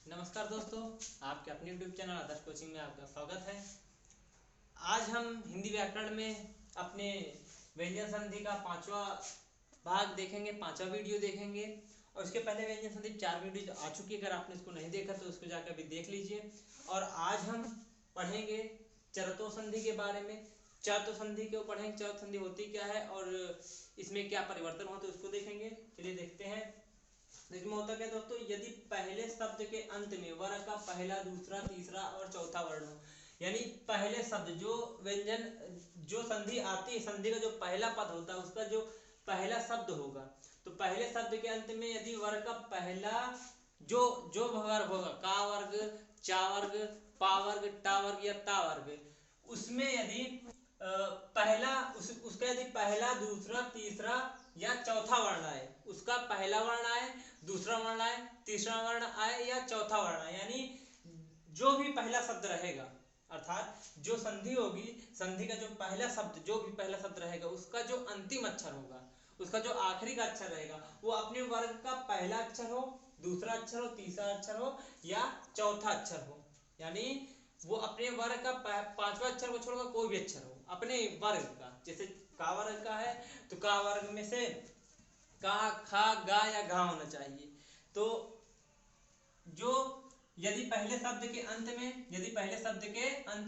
नमस्कार दोस्तों, आपके अपने YouTube चैनल आदर्श कोचिंग में आपका स्वागत है। आज हम हिंदी व्याकरण में अपने व्यंजन संधि का पांचवा भाग देखेंगे, पांचवा वीडियो देखेंगे। और उसके पहले व्यंजन संधि 4 वीडियो आ चुकी है, अगर आपने इसको नहीं देखा तो उसको जाकर भी देख लीजिए। और आज हम पढ़ेंगे चरतो संधि के बारे में। चरतो संधि को पढ़ेंगे, चरतो संधि होती क्या है और इसमें क्या परिवर्तन होते हैं उसको देखेंगे। चलिए देखते हैं। इसमें होता क्या दोस्तों, यदि पहले शब्द के अंत में वर्ग का पहला, दूसरा, तीसरा और चौथा वर्ण हो, यानी पहले शब्द जो व्यंजन जो संधि आती है, संधि का जो पहला पद होता है उसका जो पहला शब्द होगा, तो पहले शब्द के अंत में यदि वर्ग का पहला जो जो वर्ग होगा, का वर्ग, चा वर्ग, पा वर्ग, टा वर्ग या ता वर्ग, उसमें यदि पहला उसका यदि पहला, दूसरा, तीसरा या चौथा वर्ण आए, उसका पहला वर्ण आए, दूसरा वर्ण आए, तीसरा वर्ण आए या चौथा वर्ण आए, यानी जो भी पहला शब्द रहेगा, अर्थात जो संधि होगी, संधि का जो पहला शब्द, जो भी पहला शब्द रहेगा उसका जो अंतिम अक्षर होगा, उसका जो आखिरी का अक्षर रहेगा, वो अपने वर्ग का पहला अक्षर हो, दूसरा अक्षर हो, तीसरा अक्षर हो या चौथा अक्षर हो, यानी वो अपने वर्ग का पांचवा अक्षर को छोड़कर कोई भी अक्षर हो अपने वर्ग का। जैसे का वर्ग का है तो का वर्ग में से का, खा, गा या घा होना चाहिए। तो जो यदि पहले शब्द के अंत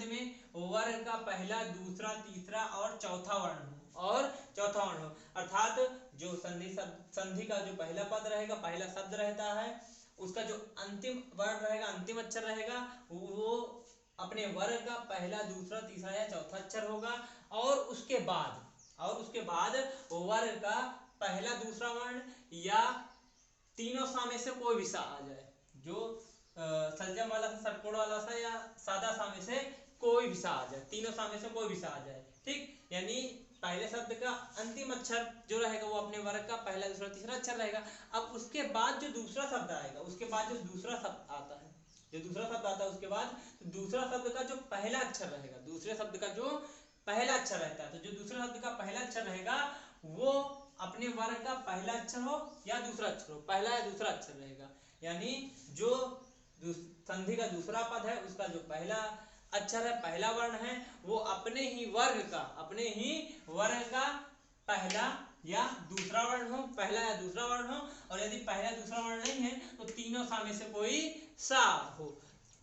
में वर्ग का पहला, दूसरा, तीसरा और चौथा वर्ण हो, अर्थात जो संधि का जो पहला पद रहेगा, पहला शब्द रहता है, उसका जो अंतिम वर्ण रहेगा, अंतिम अक्षर रहेगा, वो अपने वर्ग का पहला, दूसरा, तीसरा या चौथा अक्षर होगा। और उसके बाद वर्ग का पहला, दूसरा वर्ण या तीनों सा में से कोई भी सा आ जाए, जो सलजम वाला सा, षटकोण वाला सा या सादा सा में से कोई भी सा आ जाए, तीनों सा में से कोई भी सा आ जाए, ठीक। यानी पहले शब्द का अंतिम अक्षर जो रहेगा वो अपने वर्ग का पहला, दूसरा, तीसरा अक्षर रहेगा। अब उसके बाद जो दूसरा शब्द आएगा, उसके बाद जो दूसरा शब्द आता है, उसके बाद दूसरा शब्द का जो पहला अक्षर रहेगा, दूसरे शब्द का जो पहला अक्षर रहता है, तो जो दूसरे शब्द का पहला अक्षर रहेगा वो अपने वर्ग का पहला अक्षर हो या दूसरा अक्षर हो, पहला या दूसरा अक्षर रहेगा। यानी जो संधि का दूसरा पद है उसका जो पहला अक्षर है, पहला वर्ण है, वो अपने ही वर्ग का पहला या दूसरा वर्ण हो, पहला या दूसरा वर्ण हो। और यदि पहला दूसरा वर्ण नहीं है तो तीनों सा में से कोई सा हो।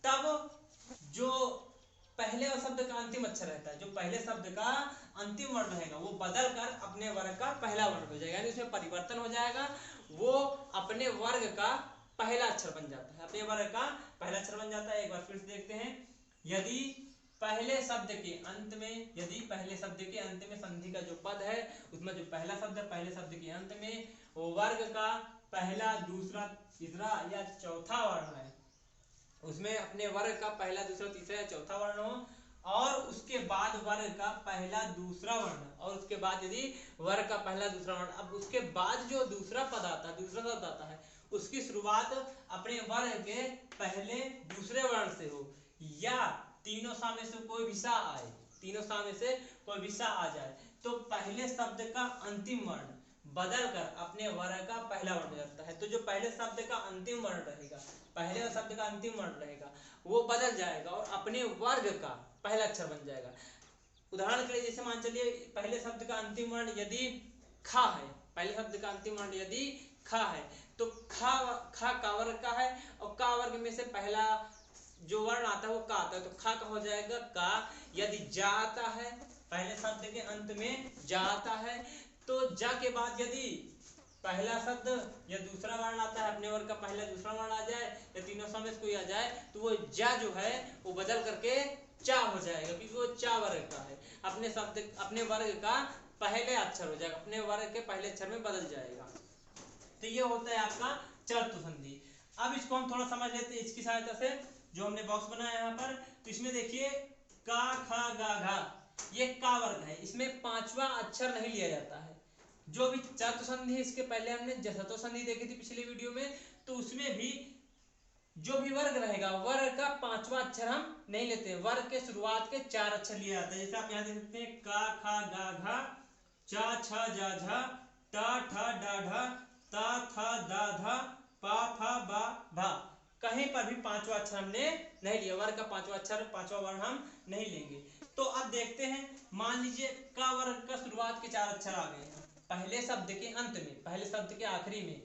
तब जो पहले शब्द का अंतिम अक्षर रहता है, जो पहले शब्द का अंतिम वर्ण रहेगा, वो बदल कर अपने वर्ग का पहला वर्ण हो जाएगा, यानी उसमें परिवर्तन हो जाएगा, वो अपने वर्ग का पहला अक्षर बन जाता है, अपने वर्ग का पहला अक्षर बन जाता है। एक बार फिर से देखते हैं। यदि पहले शब्द के अंत में संधि का जो पद है, उसमें जो पहला शब्द है, पहले शब्द के अंत में वो वर्ग का पहला, दूसरा, तीसरा या चौथा वर्ण है, उसमें अपने वर्ग का पहला, दूसरा, तीसरा या चौथा वर्ण हो, और उसके बाद वर्ग का पहला, दूसरा वर्ण, और उसके बाद यदि वर्ग का पहला, दूसरा वर्ण, अब उसके बाद जो दूसरा पद आता है, दूसरा शब्द आता है, उसकी शुरुआत अपने वर्ग के पहले, दूसरे वर्ण से हो या तीनों सा में से कोई भी सा आए, तीनों सा में से कोई भी सा आ जाए, तो पहले शब्द का अंतिम वर्ण बदल कर अपने वर्ग का पहला वर्ण हो जाता है। तो जो पहले शब्द का अंतिम वर्ण रहेगा, पहले शब्द का अंतिम वर्ण रहेगा, वो बदल जाएगा और अपने वर्ग का पहला अक्षर बन जाएगा। उदाहरण के लिए जैसे मान चलिए पहले शब्द का अंतिम वर्ण यदि खा है, पहले शब्द का अंतिम वर्ण यदि खा है, तो खा का वर्ग का है, और का वर्ग में से पहला जो वर्ण आता है वो का आता है, तो खा का हो जाएगा का। यदि जा आता है, पहले शब्द के अंत में जा आता है, तो जा के बाद यदि पहला शब्द या दूसरा वर्ण आता है, अपने वर्ग का पहला, दूसरा वर्ण आ जाए या तीनों समय से कोई आ जाए, तो वो जा जो है वो बदल करके चा हो जाएगा, क्योंकि वो चा वर्ग का है, अपने वर्ग का पहले अक्षर हो जाएगा, अपने वर्ग के पहले अक्षर में बदल जाएगा। तो ये होता है आपका चरतु संधि। अब इसको हम थोड़ा समझ लेते हैं इसकी सहायता से, जो हमने बॉक्स बनाया यहाँ पर। तो इसमें देखिए का, खा, गा, घा, ये का वर्ग है, इसमें पांचवा अक्षर नहीं लिया जाता है। जो भी चरतु संधि है, इसके पहले हमने जसतो संधि देखी थी पिछले वीडियो में, तो उसमें भी जो भी वर्ग रहेगा, वर्ग का पांचवा अक्षर हम नहीं लेते, वर्ग के शुरुआत के 4 अक्षर लिए जाते हैं। जैसे आप यहाँ देख सकते हैं का, खा, गा, घा, चा, छा, जा, झा, टा, ठा, डा, ढा, ता, था, दा, धा, पा, फा, बा, भा, कहीं पर भी अक्षर हमने नहीं लिया, वर्ग का पांचवा वर्ण हम नहीं लेंगे। तो अब देखते हैं, मान लीजिए क वर्ग का शुरुआत के 4 अक्षर आ गए हैं, पहले शब्द के अंत में, पहले शब्द के आखिरी में।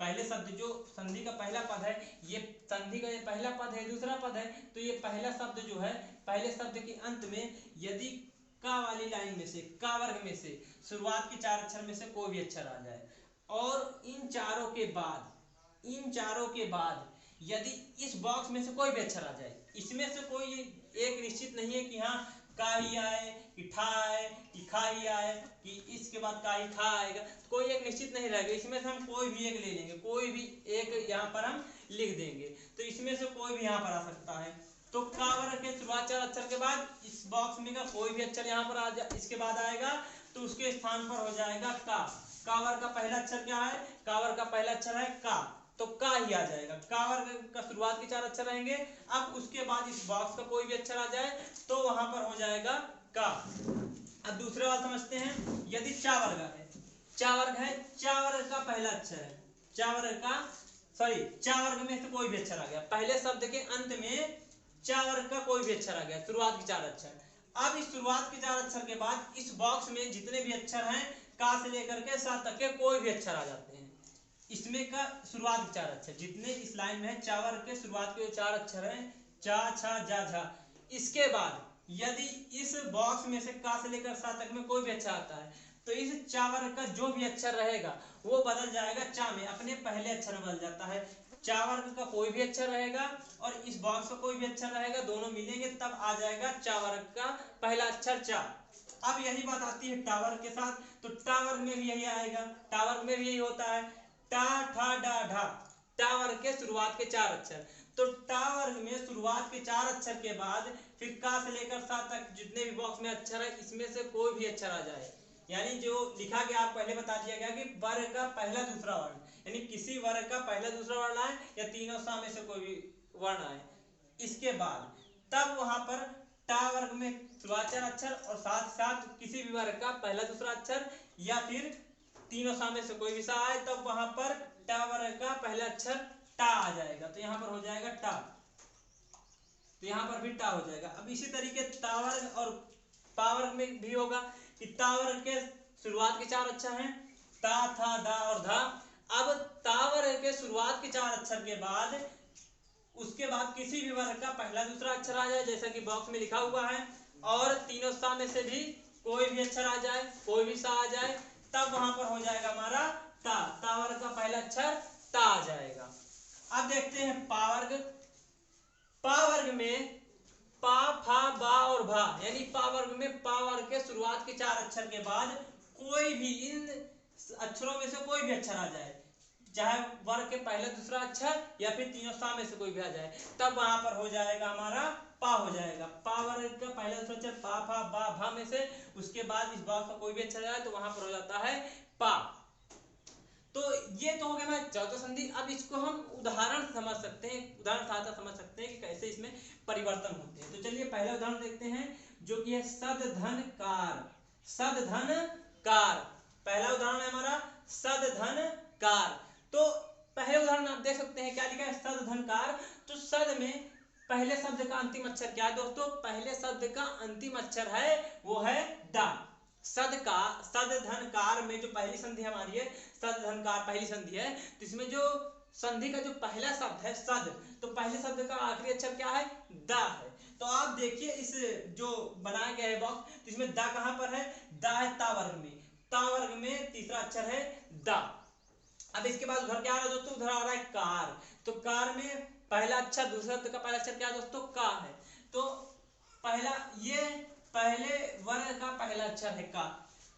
पहले शब्द जो संधि का पहला पद है, ये संधि का ये पहला पद है, दूसरा पद है, तो ये पहला शब्द जो है, पहले शब्द के अंत में यदि का वाली लाइन में से, का वर्ग में से शुरुआत के 4 अक्षर में से कोई भी अक्षर आ जाए, और इन चारों के बाद यदि इस बॉक्स में से कोई भी अक्षर आ जाए, इसमें से कोई एक निश्चित नहीं है कि हाँ का ही आए कि ठा आए कि खा ही आए कि इसके बाद का ही खा आएगा, कोई एक निश्चित नहीं रहेगा। इसमें से हम कोई भी एक ले लेंगे, कोई भी एक यहाँ पर हम लिख देंगे, तो इसमें से कोई भी यहाँ पर आ सकता है। तो का वर्ग के शुरुआत 4 अक्षर के बाद इस बॉक्स में का कोई भी अक्षर यहाँ पर आ जाए, इसके बाद आएगा, तो उसके स्थान पर हो जाएगा का। का वर्ग का पहला अक्षर क्या है? का वर्ग का पहला अक्षर है का, तो का ही आ जाएगा। का वर्ग का शुरुआत के 4 अक्षर रहेंगे, अब उसके बाद इस बॉक्स का कोई भी अक्षर आ जाए तो वहां पर हो जाएगा का। अब दूसरे वाला समझते हैं, यदि चा वर्ग है, चा वर्ग का पहला अक्षर है, चा वर्ग में से कोई भी अक्षर आ गया, पहले शब्द के अंत में चा वर्ग का कोई भी अक्षर आ गया, शुरुआत के 4 अक्षर। अब इस शुरुआत के 4 अक्षर के बाद इस बॉक्स में जितने भी अक्षर हैं, का से लेकर के सा तक के कोई भी अक्षर आ जाते हैं। इसमें का शुरुआत के 4 अक्षर जितने इस लाइन में है, चा वर्ग के शुरुआत के 4 अक्षर हैं, चा छा जा झा। इसके बाद यदि इस बॉक्स में से का से लेकर सा तक में कोई भी अक्षर आता है, तो इस चा वर्ग का जो भी अक्षर रहेगा वो बदल जाएगा चा में, अपने पहले अक्षर में बदल जाता है। चा वर्ग का कोई भी अक्षर रहेगा और इस बॉक्स का कोई भी अक्षर रहेगा, दोनों मिलेंगे तब आ जाएगा चा वर्ग का पहला अक्षर चा। अब यही बात आती है टा वर्ग के साथ, तो टा वर्ग में भी यही आएगा, टा वर्ग में भी यही होता है, टा ठा डा ढा, टा वर्ग के शुरुआत के 4 अक्षर। तो टा वर्ग में शुरुआत के 4 अक्षर के बाद फिर का से लेकर सा तक जितने भी बॉक्स में अक्षर है, इसमें से कोई भी अक्षर आ जाए, यानी जो लिखा गया आप पहले बता दिया गया कि वर्ग का पहला दूसरा वर्ण, यानी किसी वर्ग का पहला दूसरा वर्ण आए या तीनों सा में से कोई भी वर्ण आए, इसके बाद तब वहां पर टा वर्ग में शुरुआत 4 अक्षर और साथ साथ किसी भी वर्ग का पहला दूसरा अक्षर या फिर तीनों सा में से कोई भी सा आए, तब वहां पर टा वर्ग का पहला अक्षर टा आ जाएगा, तो यहाँ पर हो जाएगा टा, तो यहाँ पर भी टा हो जाएगा। अब इसी तरीके ता वर्ग और पा वर्ग में भी होगा कि ता वर्ग के शुरुआत के 4 अक्षर हैं, ता था दा और धा। अब ता वर्ग के शुरुआत के 4 अक्षर के बाद उसके बाद किसी भी वर्ग का पहला दूसरा अक्षर आ जाए, जैसा कि बॉक्स में लिखा हुआ है, और तीनों सा में से भी कोई भी अक्षर आ जाए, कोई भी सा आ जाए, तब वहां पर हो जाएगा हमारा ता, ता वर्ग का पहला अक्षर ता आ जाएगा। अब देखते हैं पा वर्ग। पा वर्ग में पा फा बा और भा, यानी पा वर्ग में पा वर्ग के शुरुआत के 4 अक्षर के बाद कोई भी इन अक्षरों में से कोई भी अक्षर आ जाए, चाहे वर्ग के पहला दूसरा अक्षर या फिर तीनों सा में से कोई भी आ जाए, तब वहां पर हो जाएगा हमारा पा हो जाएगा। पा वर्ग का पहला दूसरा अक्षर पा फा बा भा में से उसके बाद इस बॉक्स का कोई भी अक्षर आए तो वहां पर हो जाता है पा। तो ये तो हो गया हमारा चौथा संधि। अब इसको हम उदाहरण समझ सकते हैं, उदाहरण सहायता समझ सकते हैं कि कैसे इसमें परिवर्तन होते हैं। तो चलिए पहला उदाहरण देखते हैं, जो कि है सदधन कार। सदधन कार पहला उदाहरण है हमारा, सदधन कार। तो पहले उदाहरण आप देख सकते हैं क्या लिखा है, सदधन कार। तो सद में पहले शब्द का अंतिम अक्षर क्या है दोस्तों? पहले शब्द का अंतिम अक्षर है वो है दा। सद का सदधनकार में जो पहली संधि हमारी है, सदधनकार पहली संधि है, तो इसमें जो संधि का जो पहला शब्द है सद, तो पहले शब्द का आखिरी अक्षर क्या है? दा है। तो आप देखिए इस जो बनाया गया है बॉक्स, तो इसमें दा कहां पर है? दा है ता वर्ग में, ता वर्ग में तीसरा अक्षर है दा। अब इसके बाद उधर क्या आ रहा है दोस्तों? उधर आ रहा है कार। तो कार में पहला अक्षर, दूसरे शब्द का पहला अक्षर क्या है दोस्तों? का है। तो पहला ये पहले वर्ग का पहला अक्षर है का।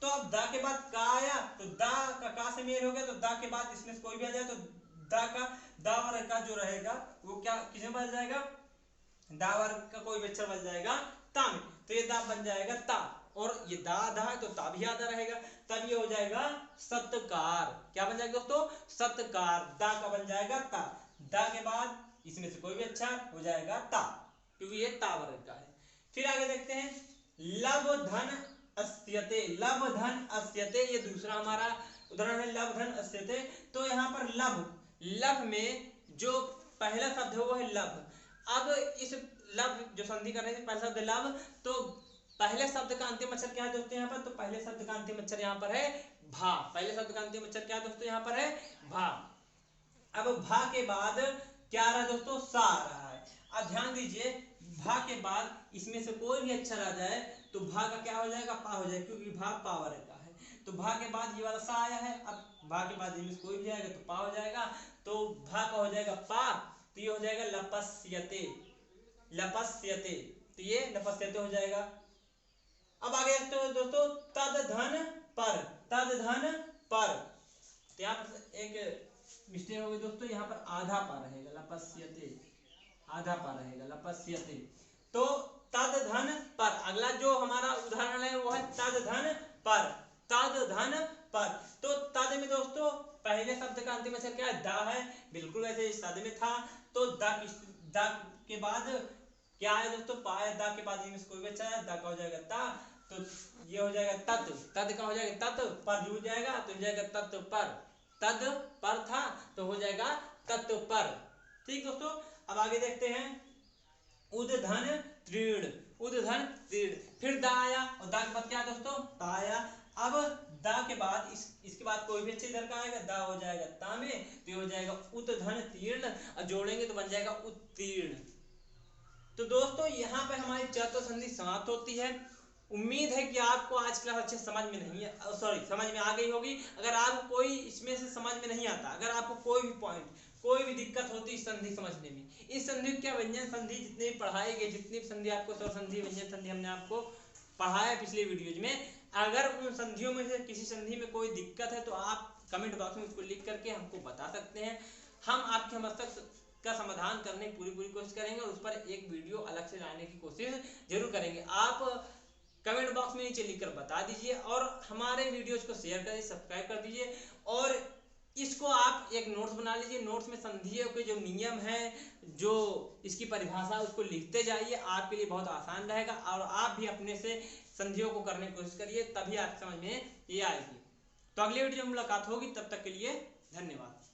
तो अब दा के बाद का आया तो दा का से मेल हो गया, तो दा के बाद इसमें से कोई भी आ जाए तो दा का दा वर्ग का जो रहेगा वो क्या किसमें बदल जाएगा? दा वर्ग का कोई भी अक्षर बन जाएगा ता में, तो ये दा बन जाएगा ता, और ये दा दा है तो ता भी आधा रहेगा, तब ये हो जाएगा सत्कार। क्या बन जाएगा दोस्तों? सत्कार। दा का बन जाएगा ता, दा के बाद इसमें से कोई भी अक्षर हो जाएगा ता, क्योंकि ये ता वर्ग का है। फिर आगे देखते हैं लब धन अस्यते। लब धन अस्यते ये दूसरा हमारा उदाहरण है, लब धन अस्यते। तो यहाँ पर लब में जो पहला शब्द है वो है लब। अब इस लब जो संधि कर रहे थे, पहला शब्द लब, तो पहले शब्द का अंतिम अक्षर क्या है दोस्तों यहाँ पर, तो पहले शब्द का अंतिम अक्षर यहाँ पर है भा। पहले शब्द का अंतिम अक्षर क्या है दोस्तों यहाँ पर है भा। अब भा के बाद क्या आ रहा है दोस्तों, सा आ रहा है। अब ध्यान दीजिए, भा के बाद इसमें से कोई भी अक्षर आ जाए तो भा का क्या हो जाएगा, पा हो जाएगा, क्योंकि भा पावर का है। तो भा के बाद ये वाला सा आया है, अब भा के बाद इनमें कोई भी आएगा तो पा हो जाएगा, तो भा का हो जाएगा पा, तो ये हो जाएगा लपस्यते, लपस्यते, तो ये लपस्यते हो जाएगा। अब आगे देखते हो दोस्तों, तद धन पर, तद धन पर, तो यहाँ पर एक मिस्टेक हो गई दोस्तों, यहाँ पर आधा पा रहेगा, लपस्यते, आधा पा रहेगा, लपस्यते। तो तद धन पर, अगला जो हमारा उदाहरण है वो है तद धन पर, तद धन पर। तो तद में दोस्तों पहले शब्द का अंतिम अक्षर क्या है, दा है, बिल्कुल वैसे इस तद में था। तो दा के बाद क्या है दोस्तों, पा है, दा के बाद इनमें कोई भी अच्छा है, दा का हो जाएगा ता, तो ये हो जाएगा तत्, तद का हो जाएगा तत्, पर जुड़ जाएगा तो हो जाएगा तत् पर, तद पर था तो हो जाएगा तत् पर। ठीक दोस्तों, अब आगे देखते हैं, उदधन तृण, उदधन तृण, फिर दा आया, और दा के बाद क्या दोस्तों, ता आया। अब दा के बाद इसके बाद कोई भी अच्छे इधर का आएगा, दा हो जाएगा ता में, तो हो जाएगा उदधन तीर्ण, और जोड़ेंगे तो बन जाएगा उत्तीर्ण। तो दोस्तों यहाँ पे हमारी चतुर्थ संधि समाप्त होती है। उम्मीद है कि आपको आज क्लास अच्छे समझ में नहीं है, सॉरी समझ में आ गई होगी। अगर आपको कोई इसमें से समझ में नहीं आता, अगर आपको कोई भी पॉइंट, कोई भी दिक्कत होती है इस संधि समझने में, इस संधि क्या व्यंजन संधि जितने भी पढ़ाए गए, जितनी भी संधि आपको स्वर संधि व्यंजन संधि हमने आपको पढ़ाया पिछले वीडियोज में, अगर उन संधियों में से किसी संधि में कोई दिक्कत है तो आप कमेंट बॉक्स में उसको लिख करके हमको बता सकते हैं। हम आपके मस्तक का समाधान करने की पूरी कोशिश करेंगे और उस पर एक वीडियो अलग से लाने की कोशिश जरूर करेंगे। आप कमेंट बॉक्स में नीचे लिखकर बता दीजिए और हमारे वीडियोज को शेयर करिए, सब्सक्राइब कर दीजिए और इसको आप एक नोट्स बना लीजिए। नोट्स में संधियों के जो नियम है, जो इसकी परिभाषा, उसको लिखते जाइए, आपके लिए बहुत आसान रहेगा और आप भी अपने से संधियों को करने की कोशिश करिए, तभी आपकी समझ में ये आएगी। तो अगले वीडियो में मुलाकात होगी, तब तक के लिए धन्यवाद।